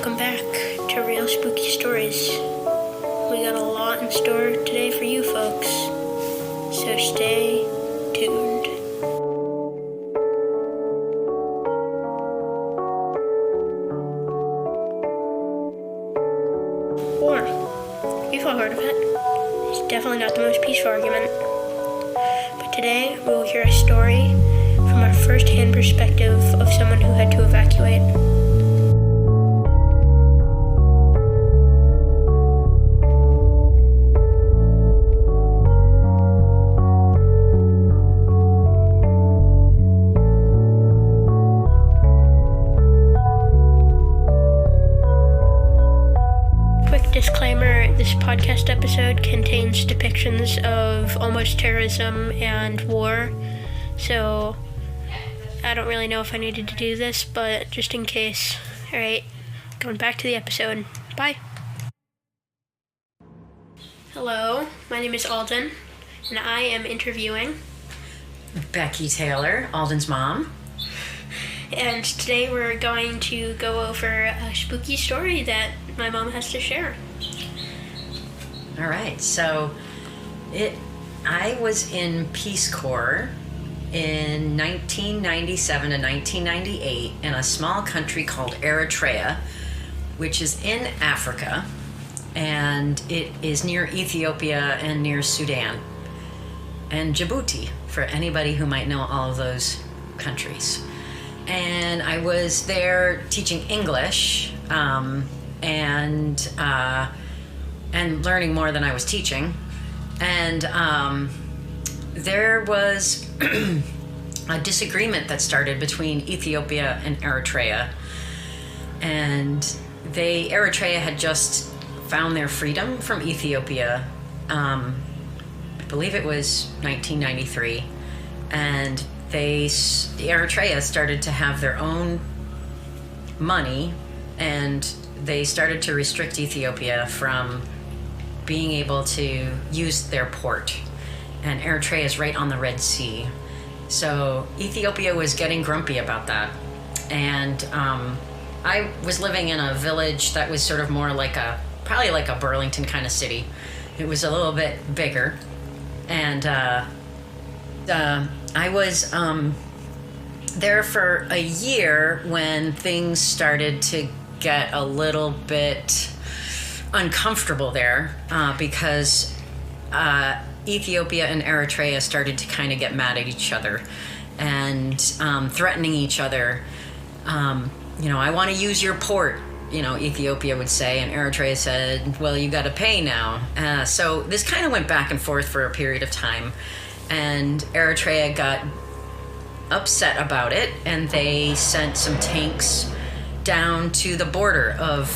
Welcome back to Real Spooky Stories. We got a lot in store today for you folks, so stay tuned. War. You've all heard of it. It's definitely not the most peaceful argument. But today we will hear a story from our first-hand perspective of someone who had to evacuate. Disclaimer, this podcast episode contains depictions of almost terrorism and war, so I don't really know if I needed to do this, but just in case. Alright, going back to the episode. Bye. Hello, my name is Alden, and I am interviewing Becky Taylor, Alden's mom. And today we're going to go over a spooky story that my mom has to share. All right, so I was in Peace Corps in 1997 to 1998 in a small country called Eritrea, which is in Africa, and it is near Ethiopia and near Sudan and Djibouti, for anybody who might know all of those countries. And I was there teaching English and learning more than I was teaching. And there was a disagreement that started between Ethiopia and Eritrea. And Eritrea had just found their freedom from Ethiopia. I believe it was 1993. And Eritrea started to have their own money, and they started to restrict Ethiopia from being able to use their port. And Eritrea is right on the Red Sea. So Ethiopia was getting grumpy about that. And I was living in a village that was sort of more probably like a Burlington kind of city. It was a little bit bigger. And I was there for a year when things started to get a little bit uncomfortable there because Ethiopia and Eritrea started to kind of get mad at each other and threatening each other. I want to use your port, Ethiopia would say, and Eritrea said, well, you got to pay now. So this kind of went back and forth for a period of time. And Eritrea got upset about it, and they sent some tanks down to the border of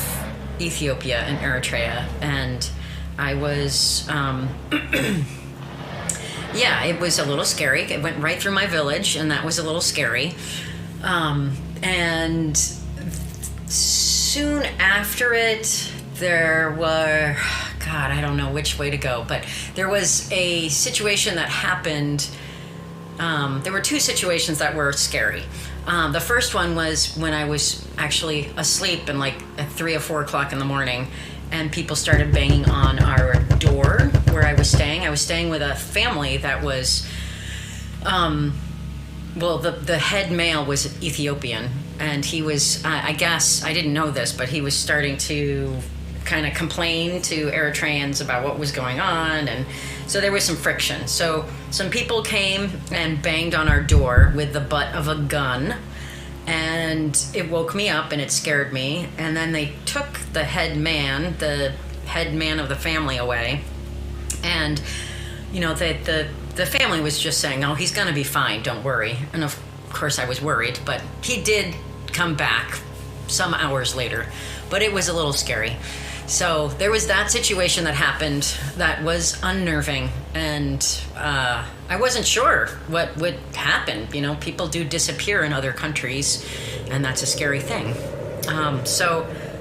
Ethiopia and Eritrea. And I was, it was a little scary. It went right through my village, and that was a little scary. And soon after it, there were... God, I don't know which way to go, but there was a situation that happened. There were two situations that were scary. The first one was when I was actually asleep and at 3 or 4 o'clock in the morning, and people started banging on our door where I was staying. I was staying with a family that was, the head male was Ethiopian, and he was, I guess, I didn't know this, but he was starting to kind of complain to Eritreans about what was going on, and so there was some friction. So some people came and banged on our door with the butt of a gun, and it woke me up and it scared me. And then they took the head man of the family away, and the family was just saying, oh, he's gonna be fine, don't worry. And of course I was worried, but he did come back some hours later, but it was a little scary. So there was that situation that happened that was unnerving, and I wasn't sure what would happen. People do disappear in other countries, and that's a scary thing.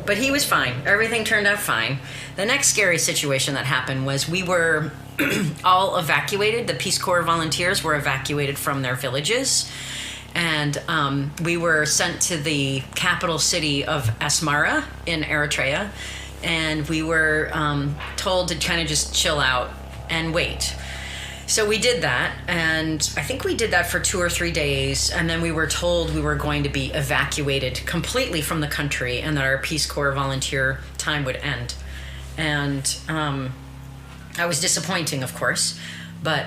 But he was fine. Everything turned out fine. The next scary situation that happened was we were all evacuated. The Peace Corps volunteers were evacuated from their villages, And we were sent to the capital city of Asmara in Eritrea, and we were told to kind of just chill out and wait. So we did that, and I think we did that for 2 or 3 days, and then we were told we were going to be evacuated completely from the country and that our Peace Corps volunteer time would end. And that was disappointing, of course, but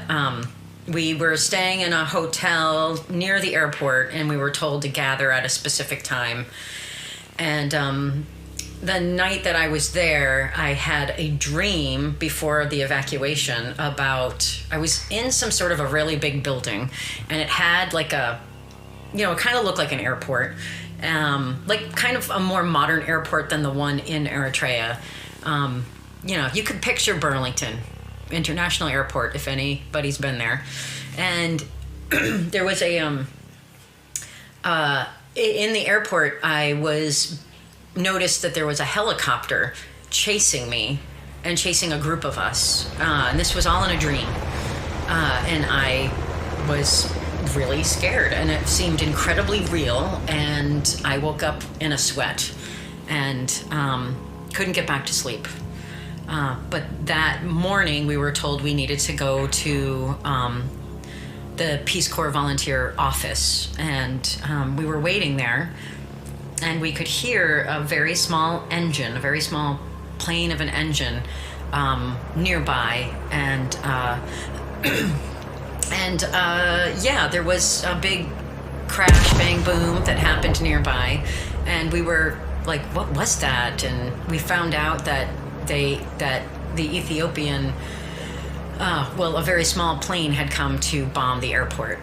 we were staying in a hotel near the airport, and we were told to gather at a specific time. And the night that I was there, I had a dream before the evacuation about, I was in some sort of a really big building, and it had like a, it kind of looked like an airport, like kind of a more modern airport than the one in Eritrea. You could picture Burlington International Airport if anybody's been there. And there was a, in the airport, I noticed that there was a helicopter chasing me and chasing a group of us. And this was all in a dream. And I was really scared, and it seemed incredibly real. And I woke up in a sweat and couldn't get back to sleep. But that morning we were told we needed to go to the Peace Corps volunteer office, and we were waiting there, and we could hear a very small engine, a very small plane of an engine nearby, and there was a big crash, bang, boom that happened nearby, and we were like, what was that? And we found out that the Ethiopian, a very small plane had come to bomb the airport.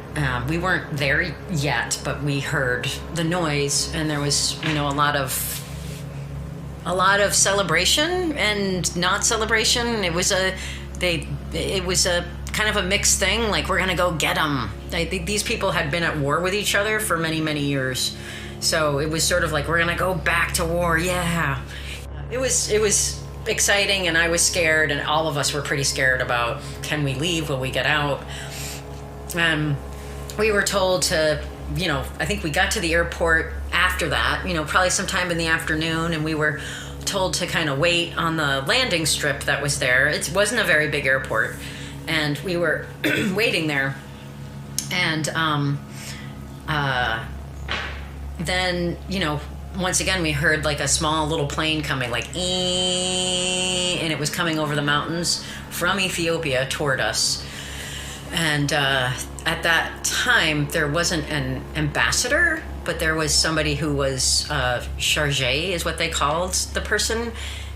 We weren't there yet, but we heard the noise, and there was, a lot of celebration and not celebration. It was a kind of a mixed thing. Like, we're gonna go get them. These people had been at war with each other for many, many years, so it was sort of like, we're gonna go back to war. Yeah, it was exciting, and I was scared, and all of us were pretty scared about, can we leave, will we get out? We were told to, I think we got to the airport after that, probably sometime in the afternoon, and we were told to kind of wait on the landing strip that was there. It wasn't a very big airport, and we were waiting there, and then, once again, we heard like a small little plane coming, like, and it was coming over the mountains from Ethiopia toward us. And at that time, there wasn't an ambassador, but there was somebody who was chargé, is what they called the person.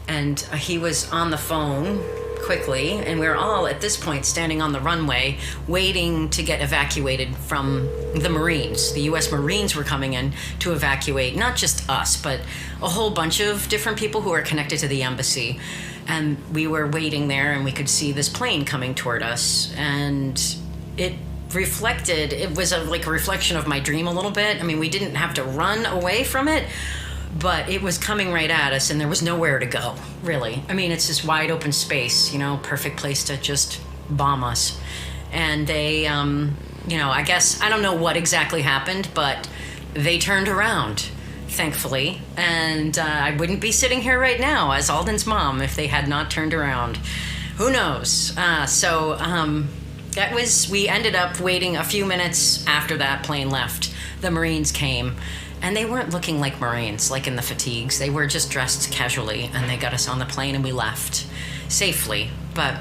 And he was on the phone quickly, and we were all at this point standing on the runway waiting to get evacuated from the Marines. The U.S. Marines were coming in to evacuate not just us, but a whole bunch of different people who are connected to the embassy. And we were waiting there, and we could see this plane coming toward us, and it was a reflection of my dream a little bit. I mean, we didn't have to run away from it, but it was coming right at us, and there was nowhere to go, really. I mean, it's this wide open space, perfect place to just bomb us. And they, I guess, I don't know what exactly happened, but they turned around, thankfully. And I wouldn't be sitting here right now as Alden's mom if they had not turned around. Who knows? We ended up waiting a few minutes after that plane left. The Marines came. And they weren't looking like Marines, like in the fatigues. They were just dressed casually, and they got us on the plane, and we left safely. But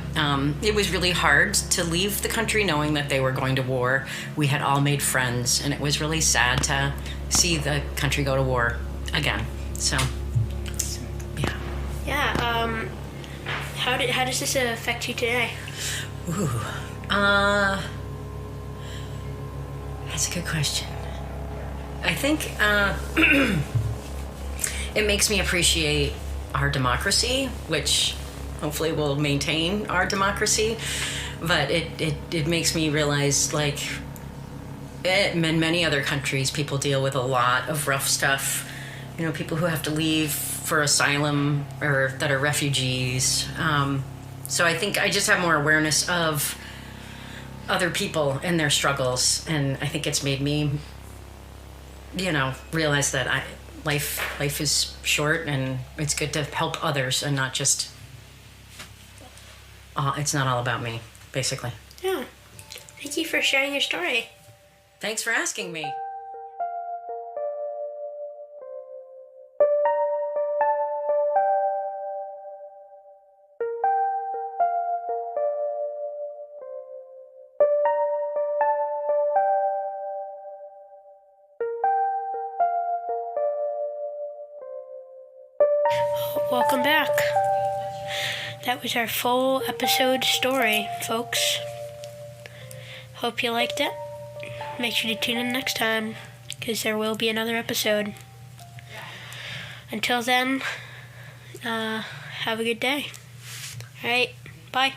it was really hard to leave the country knowing that they were going to war. We had all made friends, and it was really sad to see the country go to war again. So, yeah. Yeah. How does this affect you today? Ooh. That's a good question. I think it makes me appreciate our democracy, which hopefully will maintain our democracy. But it makes me realize, like, in many other countries, people deal with a lot of rough stuff. People who have to leave for asylum or that are refugees. So I think I just have more awareness of other people and their struggles, and I think it's made me realize that life is short, and it's good to help others and not just. It's not all about me, basically. Yeah. Thank you for sharing your story. Thanks for asking me. Welcome back. That was our full episode story, folks. Hope you liked it. Make sure to tune in next time, because there will be another episode. Until then, have a good day. Alright, bye.